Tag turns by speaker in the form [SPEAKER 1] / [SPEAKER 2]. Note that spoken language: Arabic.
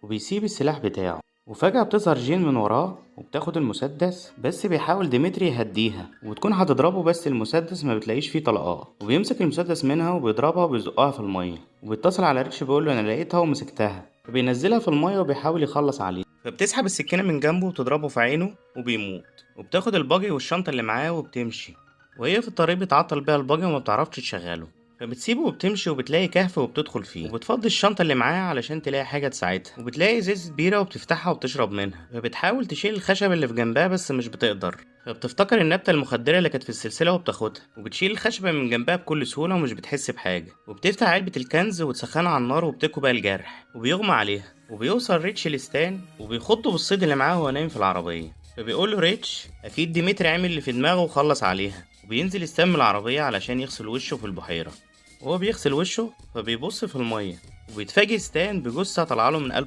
[SPEAKER 1] وبيسيب السلاح بتاعه. وفجأة بتظهر جين من وراه وبتاخد المسدس، بس بيحاول ديمتري يهديها وبتكون هتضربه، بس المسدس ما بتلاقيش فيه طلقات، وبيمسك المسدس منها وبيضربها وبيزقها في المية، وبيتصل على ريتش بيقوله انا لقيتها ومسكتها، فبينزلها في المية وبيحاول يخلص عليه، فبتسحب السكينة من جنبه وتضربه في عينه وبيموت. وبتاخد الباجي والشنطة اللي معاه وبتمشي، وهي في الطريق بتعطل بيها الباجي وما بتعرفش تشغله، فبتسيبه وبتمشي وبتلاقي كهف وبتدخل فيه، وبتفضي الشنطة اللي معاها علشان تلاقي حاجة تساعدها، وبتلاقي ازازة بيرة وبتفتحها وبتشرب منها، فبتحاول تشيل الخشب اللي في جنبها بس مش بتقدر، فبتفتكر النبتة المخدرة اللي كانت في السلسلة وبتاخدها، وبتشيل الخشبة من جنبها بكل سهولة ومش بتحس بحاجة، وبتفتح علبة الكنز وتسخنها على النار وبتكوي بقى الجرح وبيغمى عليها. وبيوصل ريتش لستان وبيخضه بالصيد اللي معاه وهو نايم في العربية، فبيقول له ريتش اكيد ديمتري عامل اللي في دماغه وخلص عليها. وبينزل ستان من العربية علشان يغسل وشه في البحيرة، وهو بيغسل وشه فبيبص في المية وبيتفاجئ ستان بجثة طالعاله من قلب